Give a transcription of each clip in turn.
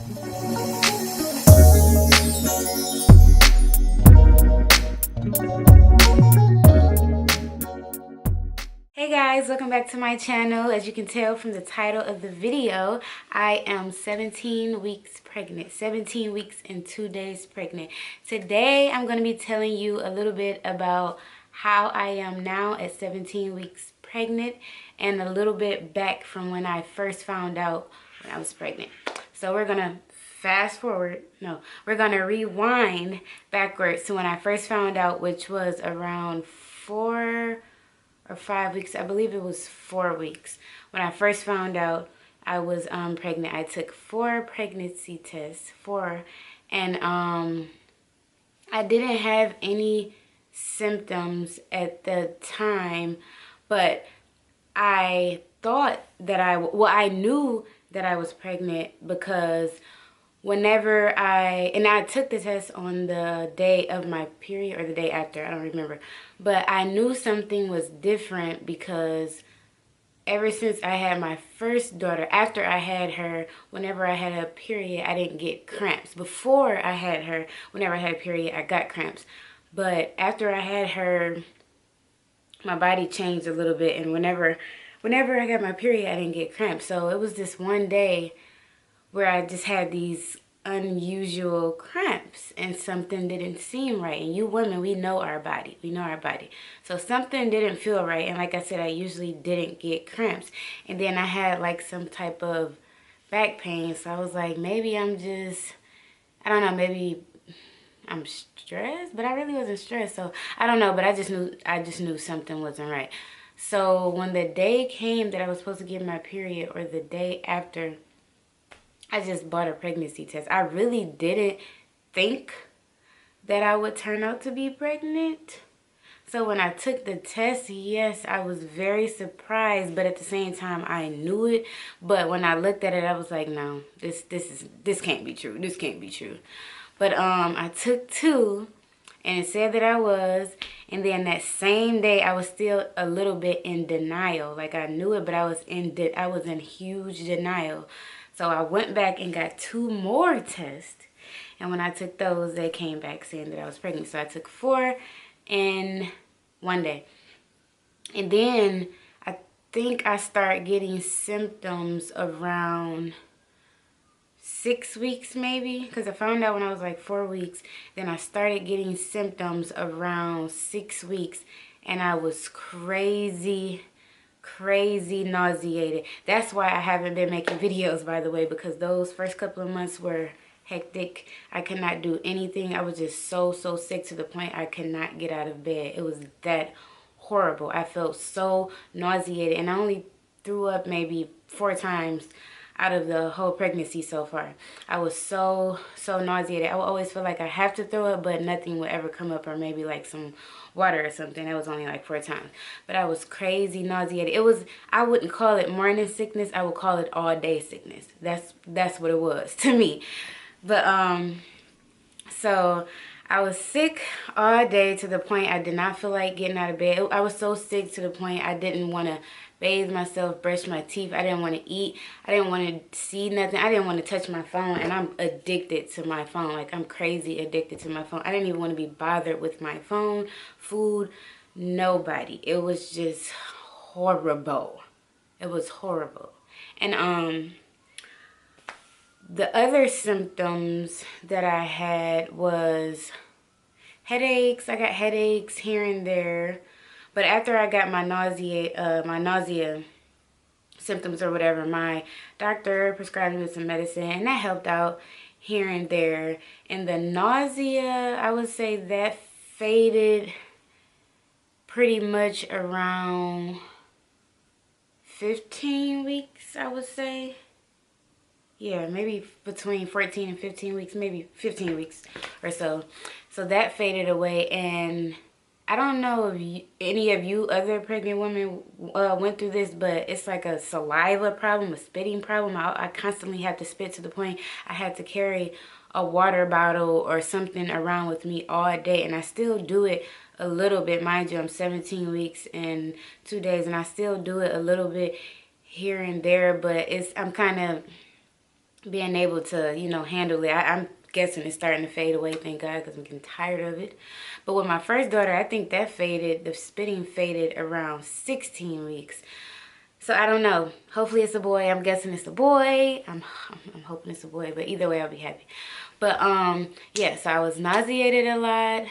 Hey guys, welcome back to my channel. As you can tell from the title of the video, I am 17 weeks pregnant. 17 weeks and 2 days pregnant. Today, I'm going to be telling you a little bit about how I am now at 17 weeks pregnant and a little bit back from when I first found out when I was pregnant. So we're going to we're going to rewind backwards to when I first found out, which was around 4 or 5 weeks. I believe it was 4 weeks. When I first found out I was pregnant, I took 4 pregnancy tests, and I didn't have any symptoms at the time, but I thought that I knew that I was pregnant because whenever I took the test on the day of my period or the day after, I don't remember, but I knew something was different because ever since I had my first daughter, after I had her, whenever I had a period, I didn't get cramps. Before I had her, whenever I had a period, I got cramps. But after I had her, my body changed a little bit, and whenever I got my period, I didn't get cramps. So it was this one day where I just had these unusual cramps and something didn't seem right. And you women, we know our body. We know our body. So something didn't feel right. And like I said, I usually didn't get cramps. And then I had like some type of back pain. So I was like, maybe I'm just, I don't know, maybe I'm stressed, but I really wasn't stressed. So I don't know, but I just knew something wasn't right. So when the day came that I was supposed to get my period, or the day after, I just bought a pregnancy test. I really didn't think that I would turn out to be pregnant. So when I took the test, yes, I was very surprised, but at the same time, I knew it. But when I looked at it, I was like, no, this can't be true. This can't be true. But I took 2, and it said that I was. And then that same day, I was still a little bit in denial. Like I knew it, but I was in huge denial. So I went back and got 2 more tests. And when I took those, they came back saying that I was pregnant. So I took 4 in one day. And then I think I started getting symptoms around 6 weeks maybe. Because I found out when I was like 4 weeks. Then I started getting symptoms around 6 weeks. And I was crazy nauseated. That's why I haven't been making videos, by the way, because those first couple of months were hectic. I could not do anything. I was just so sick to the point I could not get out of bed. It was that horrible. I felt so nauseated, and I only threw up maybe 4 times out of the whole pregnancy so far. I was so nauseated. I would always feel like I have to throw up, but nothing would ever come up, or maybe like some water or something. That was only like 4 times. But I was crazy nauseated. I wouldn't call it morning sickness. I would call it all day sickness. That's what it was to me. But so I was sick all day to the point I did not feel like getting out of bed. I was so sick to the point I didn't want to bathe myself, brush my teeth. I didn't want to eat. I didn't want to see nothing. I didn't want to touch my phone, and I'm addicted to my phone. Like, I'm crazy addicted to my phone. I didn't even want to be bothered with my phone, food, nobody. It was just horrible. It was horrible. And the other symptoms that I had was headaches. I got headaches here and there. But after I got my nausea symptoms or whatever, my doctor prescribed me with some medicine, and that helped out here and there. And the nausea, I would say that faded pretty much around 15 weeks, I would say. Yeah, maybe between 14 and 15 weeks, maybe 15 weeks or so. So that faded away, and I don't know if any of you other pregnant women went through this, but it's like a saliva problem, a spitting problem. I constantly have to spit to the point I had to carry a water bottle or something around with me all day, and I still do it a little bit. Mind you, I'm 17 weeks and 2 days, and I still do it a little bit here and there, but I'm kind of being able to, you know, handle it. I'm guessing it's starting to fade away, thank God, because I'm getting tired of it. But with my first daughter, I think that faded, the spitting faded around 16 weeks. So I don't know. Hopefully it's a boy. I'm guessing it's a boy. I'm hoping it's a boy, but either way I'll be happy. But yeah, so I was nauseated a lot.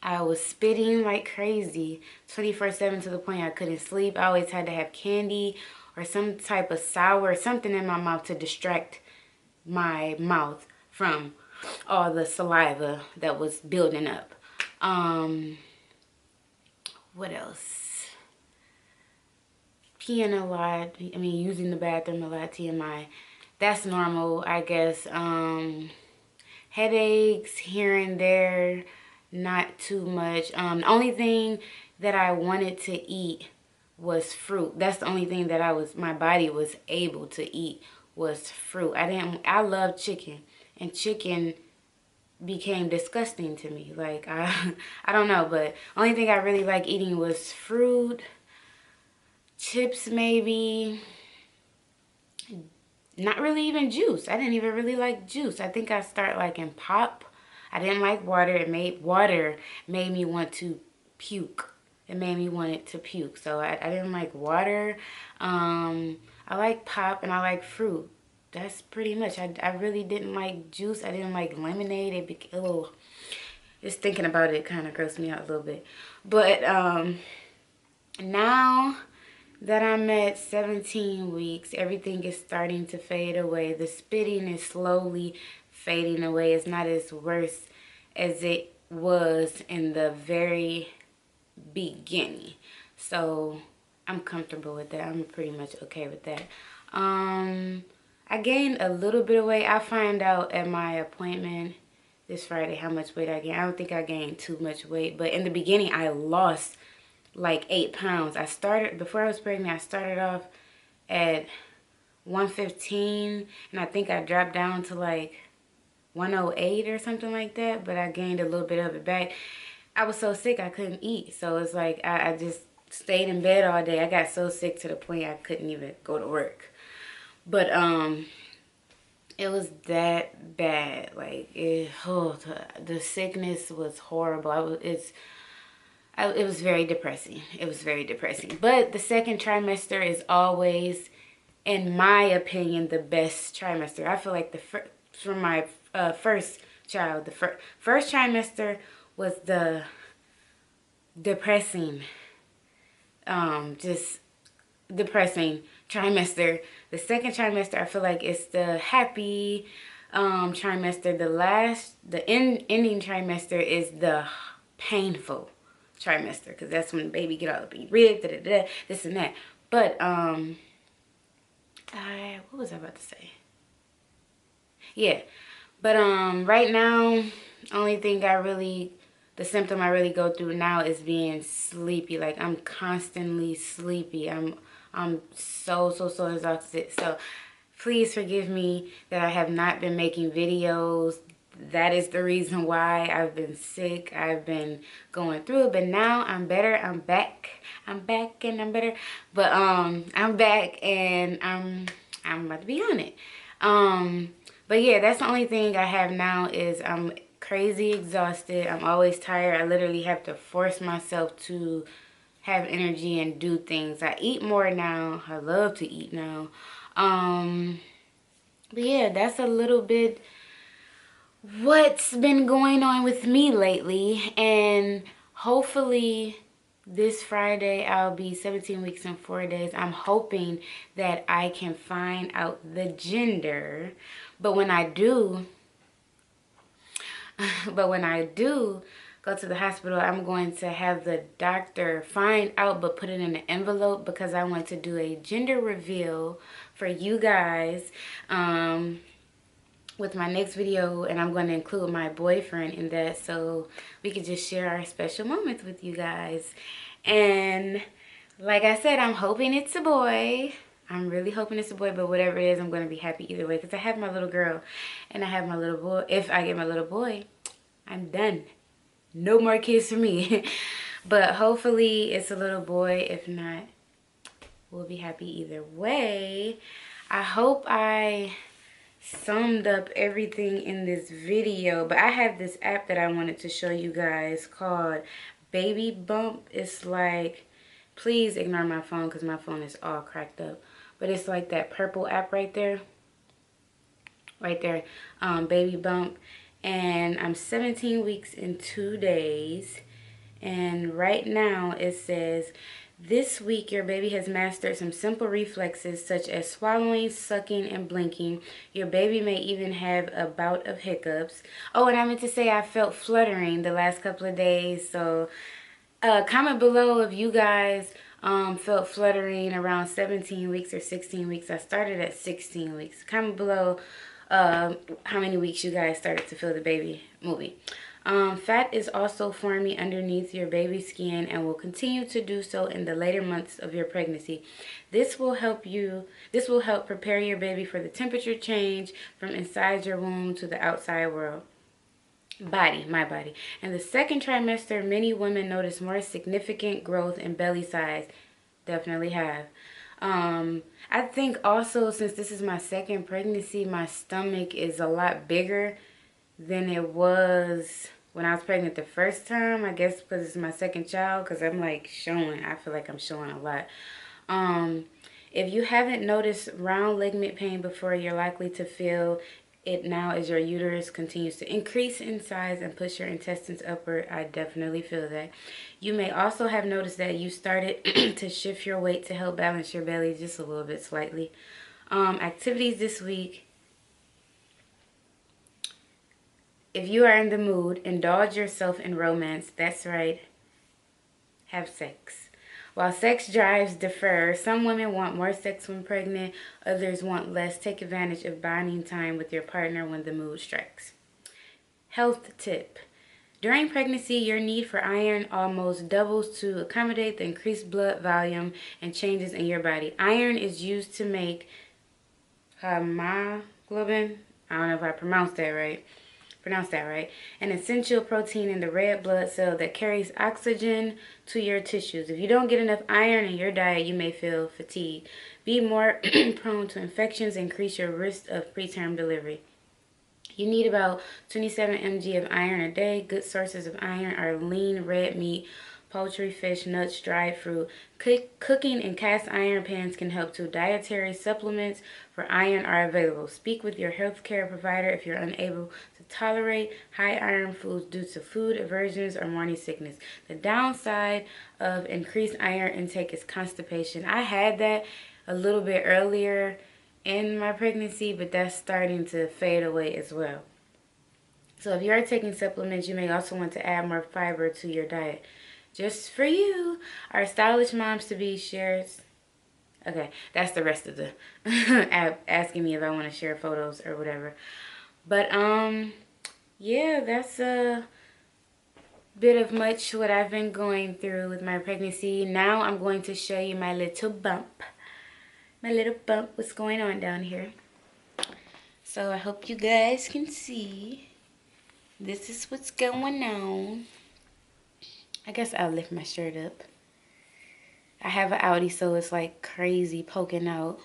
I was spitting like crazy 24/7 to the point I couldn't sleep. I always had to have candy or some type of sour, something in my mouth to distract my mouth from all the saliva that was building up. What else? Peeing a lot. I mean, using the bathroom a lot, TMI. That's normal, I guess. Headaches here and there, not too much. The only thing that I wanted to eat was fruit. That's the only thing that my body was able to eat was fruit. I love chicken, and chicken became disgusting to me. Like, I don't know, but only thing I really like eating was fruit, chips maybe. Not really even juice. I didn't even really like juice. I think I started liking pop. I didn't like water. Water made me want to puke. It made me want it to puke. So I didn't like water. I like pop and I like fruit. That's pretty much. I really didn't like juice. I didn't like lemonade. It became a little, just thinking about it kind of grossed me out a little bit. But now that I'm at 17 weeks, everything is starting to fade away. The spitting is slowly fading away. It's not as worse as it was in the very beginning. So I'm comfortable with that. I'm pretty much okay with that. I gained a little bit of weight. I'll find out at my appointment this Friday how much weight I gained. I don't think I gained too much weight, but in the beginning I lost like 8 pounds. Before I was pregnant, I started off at 115, and I think I dropped down to like 108 or something like that, but I gained a little bit of it back. I was so sick I couldn't eat, so it's like I just stayed in bed all day. I got so sick to the point I couldn't even go to work. But it was that bad. Like, the sickness was horrible. It was very depressing. It was very depressing. But the second trimester is always, in my opinion, the best trimester. I feel like for my first child, the first trimester was the depressing, just depressing trimester. The second trimester, I feel like it's the happy trimester. The ending trimester is the painful trimester, because that's when the baby get all up in your rib, this and that. But what was I about to say? Yeah, but right now, only thing the symptom I really go through now is being sleepy. Like, I'm constantly sleepy. I'm so exhausted. So please forgive me that I have not been making videos. That is the reason why I've been sick. I've been going through it, but now I'm better. I'm back and I'm better. But I'm back and I'm about to be on it. But yeah, that's the only thing I have now is I'm crazy exhausted. I'm always tired. I literally have to force myself to have energy and do things. I eat more now. I love to eat now. But yeah, that's a little bit what's been going on with me lately, and hopefully this Friday I'll be 17 weeks and 4 days. I'm hoping that I can find out the gender, but when I do go to the hospital, I'm going to have the doctor find out but put it in an envelope, because I want to do a gender reveal for you guys with my next video, and I'm going to include my boyfriend in that, so we can just share our special moments with you guys. And like I said, I'm hoping it's a boy. I'm really hoping it's a boy, but whatever it is, I'm going to be happy either way, because I have my little girl and I have my little boy. If I get my little boy, I'm done. No more kids for me. But hopefully it's a little boy. If not, will be happy either way. I hope I summed up everything in this video, but I have this app that I wanted to show you guys called Baby Bump. It's like, please ignore my phone because my phone is all cracked up, but it's like that purple app right there, Baby Bump. And I'm 17 weeks and 2 days, and right now it says, this week your baby has mastered some simple reflexes such as swallowing, sucking, and blinking. Your baby may even have a bout of hiccups. Oh, and I meant to say I felt fluttering the last couple of days, so comment below if you guys felt fluttering around 17 weeks or 16 weeks. I started at 16 weeks. Comment below how many weeks you guys started to feel the baby moving. Fat is also forming underneath your baby's skin and will continue to do so in the later months of your pregnancy. This will help prepare your baby for the temperature change from inside your womb to the outside world. My body. In the second trimester, many women notice more significant growth in belly size. Definitely have. I think also, since this is my second pregnancy, my stomach is a lot bigger than it was when I was pregnant the first time. I guess because it's my second child, because I'm like showing. I feel like I'm showing a lot. If you haven't noticed round ligament pain before, you're likely to feel it now as your uterus continues to increase in size and push your intestines upward. I definitely feel that. You may also have noticed that you started to shift your weight to help balance your belly just a little bit slightly. Activities this week. If you are in the mood, indulge yourself in romance. That's right. Have sex. While sex drives differ, some women want more sex when pregnant, others want less. Take advantage of bonding time with your partner when the mood strikes. Health tip. During pregnancy, your need for iron almost doubles to accommodate the increased blood volume and changes in your body. Iron is used to make hemoglobin. I don't know if I pronounced that right. An essential protein in the red blood cell that carries oxygen to your tissues. If you don't get enough iron in your diet, you may feel fatigued. Be more prone to infections, increase your risk of preterm delivery. You need about 27 mg of iron a day. Good sources of iron are lean red meat, poultry, fish, nuts, dried fruit. Cooking in cast iron pans can help too. Dietary supplements for iron are available. Speak with your healthcare provider if you're unable to tolerate high iron foods due to food aversions or morning sickness. The downside of increased iron intake is constipation. I had that a little bit earlier in my pregnancy, but that's starting to fade away as well. So if you are taking supplements, you may also want to add more fiber to your diet. Just for you. Our stylish moms to be shares. Okay, that's the rest of the app asking me if I want to share photos or whatever. But yeah, that's a bit of much what I've been going through with my pregnancy. Now I'm going to show you my little bump. What's going on down here. So I hope you guys can see. This is what's going on. I guess I'll lift my shirt up. I have an outie, so it's like crazy poking out.